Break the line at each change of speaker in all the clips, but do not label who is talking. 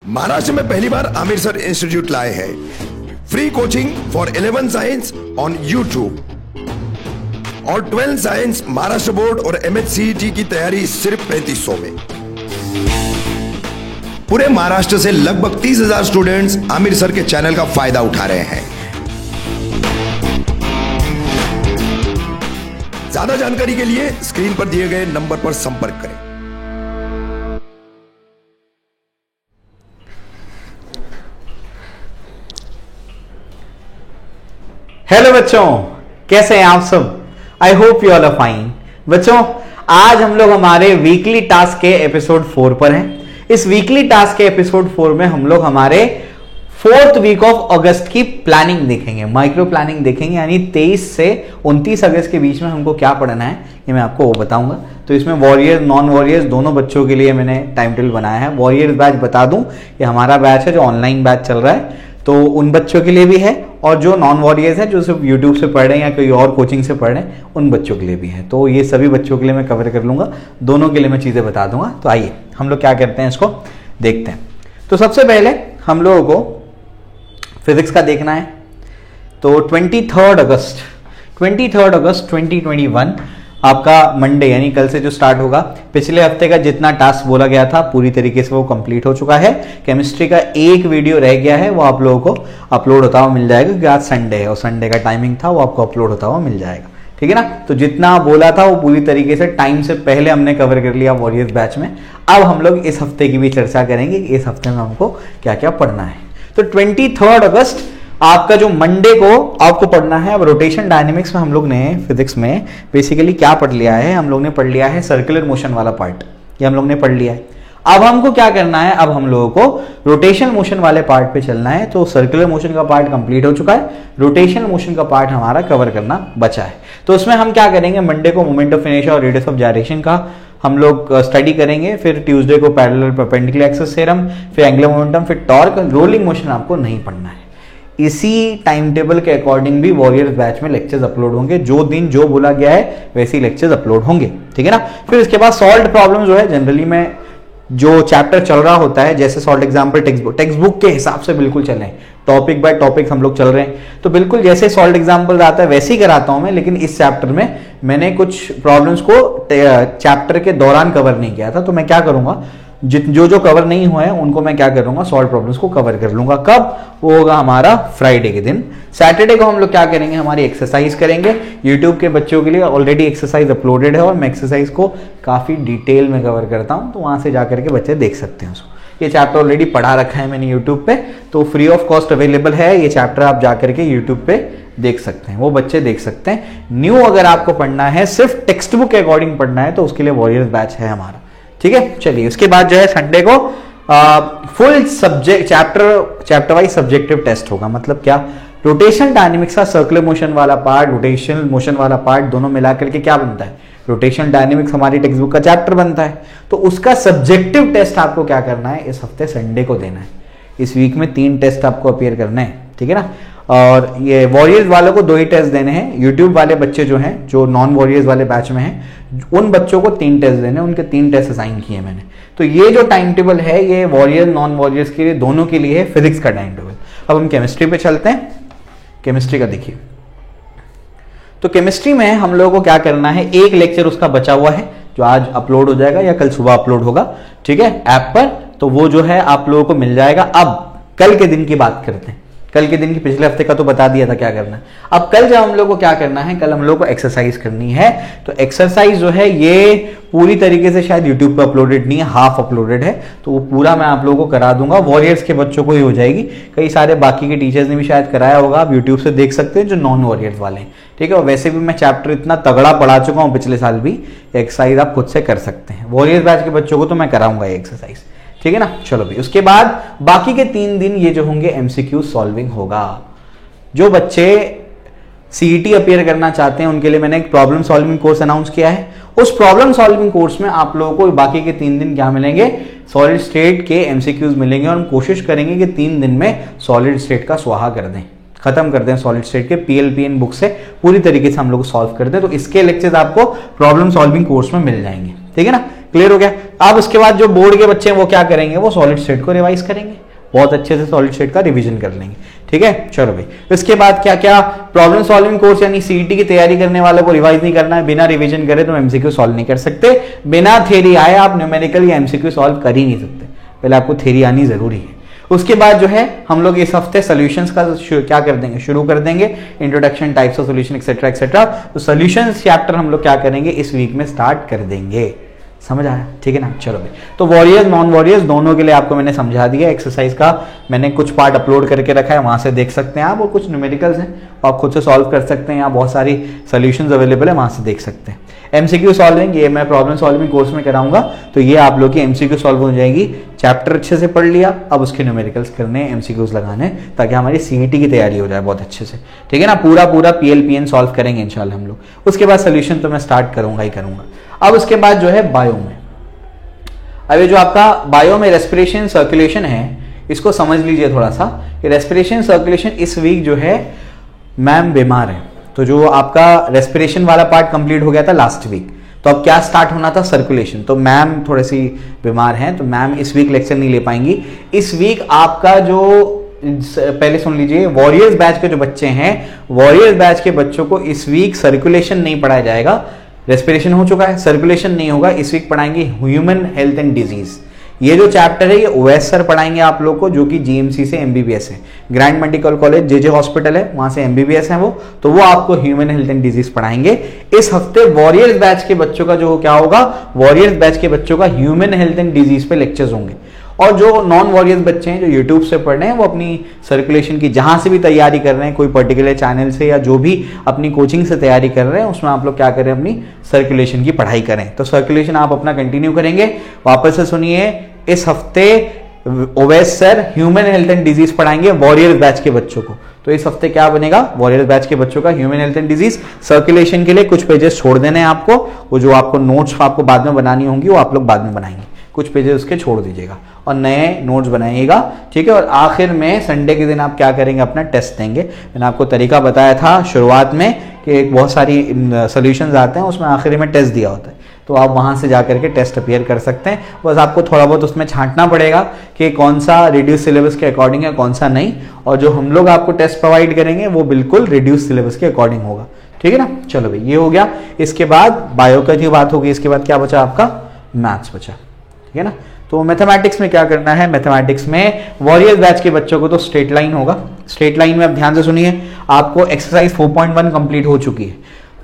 महाराष्ट्र में पहली बार Aamir sir institute लाए हैं free coaching for 11 science on YouTube और 12 साइंस महाराष्ट्र बोर्ड और MHCET की तैयारी सिर्फ 3500 में। पूरे महाराष्ट्र से लगभग 30,000 स्टूडेंट्स आमिर सर के चैनल का फायदा उठा रहे हैं। ज्यादा जानकारी के लिए स्क्रीन पर दिए गए नंबर पर संपर्क करें।
हेलो बच्चों, कैसे हैं आप सब? I hope you all are fine. बच्चों, आज हम लोग हमारे वीकली टास्क के एपिसोड 4 पर हैं। इस वीकली टास्क के एपिसोड 4 में हम लोग हमारे 4th वीक ऑफ अगस्त की प्लानिंग देखेंगे, माइक्रो प्लानिंग देखेंगे, यानी 23 से 29 अगस्त के बीच में हमको क्या पढ़ना है ये मैं आपको वो बताऊंगा। तो इसमें वॉरियर नॉन वॉरियर्स दोनों बच्चों के लिए मैंने टाइम टेबल बनाया है। वॉरियर्स बैच बता दूं, ये हमारा बैच है जो ऑनलाइन बैच चल रहा है, तो उन बच्चों के लिए भी है, और जो नॉन वॉरियर्स हैं जो सिर्फ यूट्यूब से पढ़ रहे हैं या कोई और कोचिंग से पढ़ रहे हैं उन बच्चों के लिए भी है। तो ये सभी बच्चों के लिए मैं कवर कर लूंगा, दोनों के लिए मैं चीज़ें बता दूंगा। तो आइए हम लोग क्या करते हैं, इसको देखते हैं। तो सबसे पहले हम लोगों को फिजिक्स का देखना है। तो 23 अगस्त 2021 आपका मंडे यानी कल से जो स्टार्ट होगा, पिछले हफ्ते का जितना टास्क बोला गया था पूरी तरीके से वो कंप्लीट हो चुका है। केमिस्ट्री का एक वीडियो रह गया है, वो आप लोगों को अपलोड होता हुआ मिल जाएगा, क्योंकि आज संडे है और संडे का टाइमिंग था, वो आपको अपलोड होता हुआ मिल जाएगा। ठीक है ना? तो जितना बोला था वो पूरी तरीके से टाइम से पहले हमने कवर कर लिया वॉरियर्स बैच में। अब हम लोग इस हफ्ते की भी चर्चा करेंगे कि इस हफ्ते में हमको क्या क्या पढ़ना है। तो 23 अगस्त आपका जो मंडे को आपको पढ़ना है। अब रोटेशन डायनेमिक्स में हम लोग ने फिजिक्स में बेसिकली क्या पढ़ लिया है, हम लोग ने पढ़ लिया है सर्कुलर मोशन वाला पार्ट, ये हम लोग ने पढ़ लिया है। अब हमको क्या करना है, अब हम लोगों को रोटेशन मोशन वाले पार्ट पे चलना है। तो सर्कुलर मोशन का पार्ट कंप्लीट हो चुका है, रोटेशन मोशन का पार्ट हमारा कवर करना बचा है। तो उसमें हम क्या करेंगे, मंडे को मोमेंट ऑफ इनर्शिया और रेडियस ऑफ जायरेशन का हम लोग स्टडी करेंगे, फिर ट्यूसडे को पैरेलल परपेंडिकुलर एक्सिस थ्योरम, फिर एंगुलर मोमेंटम, फिर टॉर्क। रोलिंग मोशन आपको नहीं पढ़ना है। इसी टाइम टेबल के अकॉर्डिंग भी वॉरियर्स बैच में लेक्चर्स अपलोड होंगे, जो दिन जो बोला गया है वैसे ही लेक्चर्स अपलोड होंगे। ठीक है ना? फिर इसके बाद सॉल्व प्रॉब्लम जो है जनरली में जो चैप्टर चल रहा होता है, जैसे सॉल्व एग्जाम्पल टेक्स्ट बुक के हिसाब से बिल्कुल चलें, टॉपिक बाय टॉपिक हम लोग चल रहे हैं, तो बिल्कुल जैसे सॉल्व एग्जाम्पल आता है वैसे ही कराता हूं मैं। लेकिन इस चैप्टर में मैंने कुछ प्रॉब्लम्स को चैप्टर के दौरान कवर नहीं किया था, तो मैं क्या करूंगा, जो कवर नहीं हुआ है उनको मैं क्या करूंगा, सॉल्व प्रॉब्लम्स को कवर कर लूंगा। कब? वो होगा हमारा फ्राइडे के दिन। सैटरडे को हम लोग क्या करेंगे, हमारी एक्सरसाइज करेंगे। यूट्यूब के बच्चों के लिए ऑलरेडी एक्सरसाइज अपलोडेड है और मैं एक्सरसाइज को काफी डिटेल में कवर करता हूं, तो वहां से जाकर के बच्चे देख सकते हैं उसको। ये चैप्टर ऑलरेडी पढ़ा रखा है मैंने यूट्यूब पे, तो फ्री ऑफ कॉस्ट अवेलेबल है ये चैप्टर, आप जाकर के यूट्यूब पे देख सकते हैं, वो बच्चे देख सकते हैं। न्यू अगर आपको पढ़ना है, सिर्फ टेक्स्ट बुक के अकॉर्डिंग पढ़ना है, तो उसके लिए वॉरियर्स बैच है हमारा। ठीक है, चलिए उसके बाद जो है संडे को full subject chapter wise subjective test होगा। मतलब क्या, रोटेशन डायनेमिक्स का सर्कुलर मोशन वाला पार्ट, रोटेशनल मोशन वाला पार्ट दोनों मिलाकर के क्या बनता है, रोटेशन डायनेमिक्स हमारी टेक्स्ट बुक का चैप्टर बनता है। तो उसका सब्जेक्टिव टेस्ट आपको क्या करना है, इस हफ्ते संडे को देना है। इस वीक में 3 टेस्ट आपको अपीयर करना है। ठीक है ना? और ये वॉरियर्स वालों को 2 ही टेस्ट देने हैं। यूट्यूब वाले बच्चे जो हैं, जो नॉन वॉरियर्स वाले बैच में हैं, उन बच्चों को 3 टेस्ट देने हैं, उनके 3 टेस्ट असाइन किए मैंने। तो ये जो टाइम टेबल है ये वॉरियर नॉन वॉरियर्स के लिए दोनों के लिए है, फिजिक्स का टाइम टेबल। अब हम केमिस्ट्री पे चलते हैं। केमिस्ट्री का देखिए, तो केमिस्ट्री में हम लोगों को क्या करना है, एक लेक्चर उसका बचा हुआ है जो आज अपलोड हो जाएगा या कल सुबह अपलोड होगा, ठीक है, ऐप पर। तो वो जो है आप लोगों को मिल जाएगा। अब कल के दिन की बात करते हैं। कल के दिन की पिछले हफ्ते का तो बता दिया था क्या करना है। अब कल जब हम लोग को क्या करना है, कल हम लोग को एक्सरसाइज करनी है। तो एक्सरसाइज जो है ये पूरी तरीके से शायद यूट्यूब पे अपलोडेड नहीं है, हाफ अपलोडेड है, तो वो पूरा मैं आप लोगों को करा दूंगा। वॉरियर्स के बच्चों को ही हो जाएगी, कई सारे बाकी के टीचर्स ने भी शायद कराया होगा, आप यूट्यूब से देख सकते हैं जो नॉन वॉरियर्स वाले हैं। ठीक है, और वैसे भी मैं चैप्टर इतना तगड़ा पढ़ा चुका हूँ पिछले साल भी, एक्सरसाइज आप खुद से कर सकते हैं। वॉरियर्स बैच के बच्चों को तो मैं कराऊंगा ये एक्सरसाइज। ठीक है ना? चलो भाई, उसके बाद बाकी के 3 दिन ये जो होंगे MCQ सॉल्विंग होगा। जो बच्चे CET अपीयर करना चाहते हैं उनके लिए मैंने एक प्रॉब्लम सॉल्विंग कोर्स अनाउंस किया है। उस प्रॉब्लम सॉल्विंग कोर्स में आप लोगों को बाकी के 3 दिन क्या मिलेंगे, सॉलिड स्टेट के MCQs मिलेंगे, और हम कोशिश करेंगे कि 3 दिन में सॉलिड स्टेट का स्वाहा कर दें, खत्म कर दें। सॉलिड स्टेट के PLPN बुक से पूरी तरीके से हम लोग सॉल्व कर दें। तो इसके लेक्चर्स आपको प्रॉब्लम सॉल्विंग कोर्स में मिल जाएंगे। ठीक है ना? क्लियर हो गया? अब उसके बाद जो बोर्ड के बच्चे हैं वो क्या करेंगे, वो सॉलिड स्टेट को रिवाइज करेंगे, बहुत अच्छे से सॉलिड स्टेट का रिवीजन कर लेंगे। ठीक है, चलो भाई। इसके बाद क्या क्या, प्रॉब्लम सॉल्विंग कोर्स यानी सीईटी की तैयारी करने वालों को रिवाइज नहीं करना है, बिना रिवीजन करे तो एमसीक्यू सॉल्व नहीं कर सकते, बिना थ्योरी आए आप न्यूमेरिकल या एमसीक्यू सॉल्व कर ही नहीं सकते, पहले आपको थ्योरी आनी जरूरी है। उसके बाद जो है हम लोग इस हफ्ते सॉल्यूशंस का क्या कर देंगे, शुरू कर देंगे, introduction, types of solution etcetera etcetera. तो सॉल्यूशंस चैप्टर हम लोग क्या करेंगे इस वीक में स्टार्ट कर देंगे, समझ आया, ठीक है ना। चलो भाई, तो वॉरियर्स नॉन वॉरियर्स दोनों के लिए आपको मैंने समझा दिया, एक्सरसाइज का मैंने कुछ पार्ट अपलोड करके रखा है, वहां से देख सकते हैं आप, और कुछ न्यूमेरिकल्स हैं आप खुद से सॉल्व कर सकते हैं, यहाँ बहुत सारी सॉल्यूशंस अवेलेबल है, वहां से देख सकते हैं। एमसीक्यू सॉल्विंग ये मैं प्रॉब्लम सॉल्विंग कोर्स में कराऊंगा, तो ये आप लोग की एमसीक्यू सॉल्व हो जाएगी, चैप्टर अच्छे से पढ़ लिया, अब उसके न्यूमेरिकल्स करने, एमसीक्यूज लगाने, ताकि हमारी सीईटी की तैयारी हो जाए बहुत अच्छे से, ठीक है ना। पूरा पीएलपीएन सॉल्व करेंगे इंशाल्लाह हम लोग। उसके बाद सोल्यूशन तो मैं स्टार्ट करूंगा ही करूंगा। अब उसके बाद जो है बायो में, अब ये जो आपका बायो में रेस्पिरेशन सर्कुलेशन है, इसको समझ लीजिए थोड़ा सा कि रेस्पिरेशन सर्कुलेशन इस वीक जो है मैम बीमार है, तो जो आपका रेस्पिरेशन वाला पार्ट कंप्लीट हो गया था लास्ट वीक, तो अब क्या स्टार्ट होना था, सर्कुलेशन। तो मैम थोड़ी सी बीमार हैं, तो मैम इस वीक लेक्चर नहीं ले पाएंगी। इस वीक आपका जो, पहले सुन लीजिए, वॉरियर्स बैच के जो बच्चे हैं, वॉरियर्स बैच के बच्चों को इस वीक सर्कुलेशन नहीं पढ़ाया जाएगा, रेस्पिरेशन हो चुका है, सर्कुलेशन नहीं होगा, इस वीक पढ़ाएंगे ह्यूमन हेल्थ एंड डिजीज। ये जो चैप्टर है ये ओएस सर पढ़ाएंगे आप लोग को, जो कि जीएमसी से एमबीबीएस है, grand medical college JJ hospital है, वहां से एमबीबीएस है वो, तो वो आपको ह्यूमन हेल्थ एंड डिजीज पढ़ाएंगे। इस हफ्ते वॉरियर्स बैच के बच्चों का जो क्या होगा, वॉरियर्स बैच के बच्चों का ह्यूमन हेल्थ एंड डिजीज पे लेक्चर्स होंगे। और जो नॉन वॉरियर्स बच्चे हैं जो यूट्यूब से पढ़ रहे हैं, वो अपनी सर्कुलेशन की जहां से भी तैयारी कर रहे हैं, कोई पर्टिकुलर चैनल से या जो भी अपनी कोचिंग से तैयारी कर रहे हैं, उसमें आप लोग क्या करें, अपनी सर्कुलेशन की पढ़ाई करें। तो सर्कुलेशन आप अपना कंटिन्यू करेंगे। वापस से सुनिए, इस हफ्ते Owais sir human health and disease पढ़ाएंगे वॉरियर्स बैच के बच्चों को। तो इस हफ्ते क्या बनेगा, वॉरियर्स बैच के बच्चों का human health and disease. Circulation के लिए कुछ पेजेस छोड़ देने हैं आपको, वो जो आपको नोट्स आपको बाद में बनानी होंगी वो आप लोग बाद में बनाएंगे, कुछ पेजेस उसके छोड़ दीजिएगा और नए नोट्स बनाइएगा, ठीक है। और आखिर में संडे के दिन आप क्या करेंगे, अपना टेस्ट देंगे। मैंने आपको तरीका बताया था शुरुआत में कि बहुत सारी सॉल्यूशंस आते हैं, उसमें आखिर में टेस्ट दिया होता है, तो आप वहां से जाकर के टेस्ट अपीयर कर सकते हैं। बस आपको थोड़ा बहुत उसमें छांटना पड़ेगा कि कौन सा रिड्यूस सिलेबस के अकॉर्डिंग है, कौन सा नहीं, और जो हम लोग आपको टेस्ट प्रोवाइड करेंगे वो बिल्कुल रिड्यूस सिलेबस के अकॉर्डिंग होगा, ठीक है ना। चलो भाई, ये हो गया। इसके बाद बायो का की बात होगी, इसके बाद क्या बचा आपका, मैथ्स बचा, ठीक है ना। तो मैथमेटिक्स में क्या करना है, मैथमेटिक्स में वॉरियर्स बैच के बच्चों को तो स्ट्रेट लाइन होगा। स्ट्रेट लाइन में आप ध्यान से सुनिए, आपको एक्सरसाइज 4.1 कंप्लीट हो चुकी है।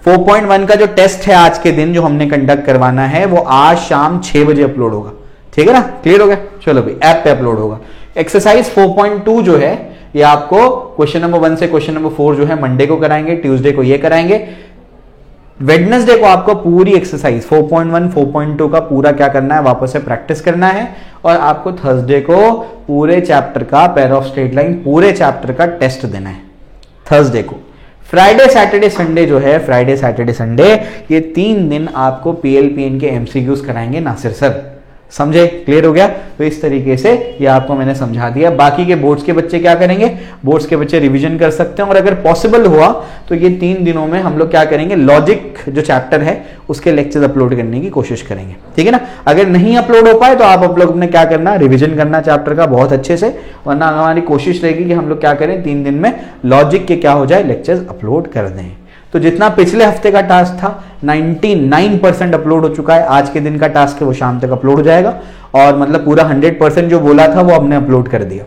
4.1 का जो टेस्ट है आज के दिन जो हमने कंडक्ट करवाना है, वो आज शाम 6 बजे अपलोड होगा, ठीक है ना। क्लियर हो गया, चलो भाई, ऐप पे अपलोड होगा। एक्सरसाइज 4.2 जो है ये आपको क्वेश्चन नंबर 1 से क्वेश्चन नंबर 4 जो है मंडे को कराएंगे, ट्यूसडे को ये कराएंगे, वेडनेसडे को आपको पूरी एक्सरसाइज 4.1 4.2 का पूरा क्या करना है, वापस से प्रैक्टिस करना है। और आपको थर्सडे को पूरे चैप्टर का, पेयर ऑफ स्ट्रेट लाइन पूरे चैप्टर का टेस्ट देना है थर्सडे को। फ्राइडे सैटरडे संडे जो है, फ्राइडे सैटरडे संडे, ये 3 दिन आपको पीएलपीएन के एमसीक्यूज कराएंगे नासिर सर, समझे, क्लियर हो गया। तो इस तरीके से ये आपको मैंने समझा दिया। बाकी के बोर्ड्स के बच्चे क्या करेंगे, बोर्ड्स के बच्चे रिवीजन कर सकते हैं, और अगर पॉसिबल हुआ तो ये 3 दिनों में हम लोग क्या करेंगे, लॉजिक जो चैप्टर है उसके लेक्चर्स अपलोड करने की कोशिश करेंगे, ठीक है ना। अगर नहीं अपलोड हो पाए तो आप लोग ने क्या करना, रिवीजन करना चैप्टर का बहुत अच्छे से, वरना हमारी कोशिश रहेगी कि हम लोग क्या करें, 3 दिन में लॉजिक के क्या हो जाए, लेक्चर्स अपलोड कर दें। तो जितना पिछले हफ्ते का टास्क था 99% अपलोड हो चुका है। आज के दिन का टास्क है वो शाम तक अपलोड हो जाएगा, और मतलब पूरा 100% जो बोला था वो हमने अपलोड कर दिया।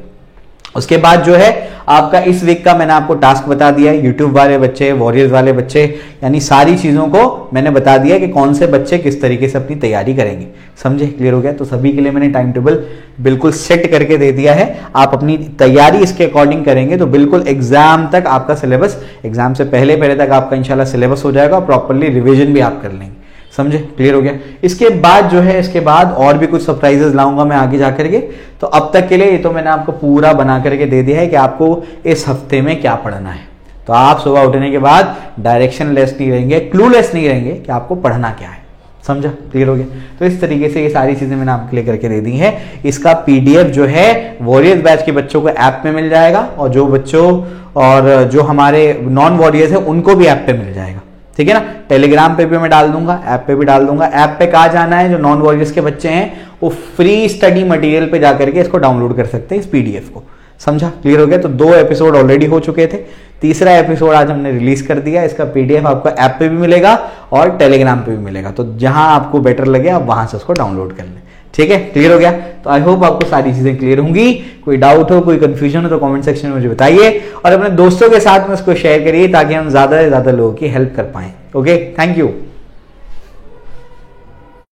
उसके बाद जो है आपका इस वीक का मैंने आपको टास्क बता दिया है, यूट्यूब वाले बच्चे, वॉरियर्स वाले बच्चे, यानी सारी चीजों को मैंने बता दिया कि कौन से बच्चे किस तरीके से अपनी तैयारी करेंगे, समझे, क्लियर हो गया। तो सभी के लिए मैंने टाइम टेबल बिल्कुल सेट करके दे दिया है, आप अपनी तैयारी इसके अकॉर्डिंग करेंगे तो बिल्कुल एग्जाम तक आपका सिलेबस, एग्जाम से पहले तक आपका इंशाल्लाह सिलेबस हो जाएगा, प्रॉपरली रिविजन भी आप कर लेंगे, समझे, क्लियर हो गया। इसके बाद जो है, इसके बाद और भी कुछ सरप्राइजेस लाऊंगा मैं आगे जाकर के। तो अब तक के लिए ये तो मैंने आपको पूरा बना करके दे दिया है कि आपको इस हफ्ते में क्या पढ़ना है। तो आप सुबह उठने के बाद डायरेक्शन लेस नहीं रहेंगे, क्लूलेस नहीं रहेंगे कि आपको पढ़ना क्या है, समझा, क्लियर हो गया। तो इस तरीके से ये सारी चीजें मैंने आपके लिए करके दे दी है। इसका पीडीएफ जो है वॉरियर्स बैच के बच्चों को ऐप में मिल जाएगा, और जो बच्चों और जो हमारे नॉन वॉरियर्स है उनको भी ऐप पे मिल जाएगा, ठीक है ना। टेलीग्राम पे भी मैं डाल दूंगा, ऐप पे भी डाल दूंगा। ऐप पे कहा जाना है, जो नॉन वॉरियर्स के बच्चे हैं वो फ्री स्टडी मटेरियल पे जाकर के इसको डाउनलोड कर सकते हैं, इस पीडीएफ को। समझा? क्लियर हो गया? तो 2 एपिसोड ऑलरेडी हो चुके थे, तीसरा एपिसोड आज हमने रिलीज कर दिया। इसका पीडीएफ आपको ऐप पे भी मिलेगा और टेलीग्राम पे भी मिलेगा, तो जहां आपको बेटर लगे आप वहां से उसको डाउनलोड कर लें। ठीक है, क्लियर हो गया? तो आई होप आपको सारी चीजें क्लियर होंगी। कोई डाउट हो, कोई कंफ्यूजन हो तो कमेंट सेक्शन में मुझे बताइए और अपने दोस्तों के साथ में उसको शेयर करिए ताकि हम ज्यादा से ज्यादा लोगों की हेल्प कर पाए। Okay, thank you.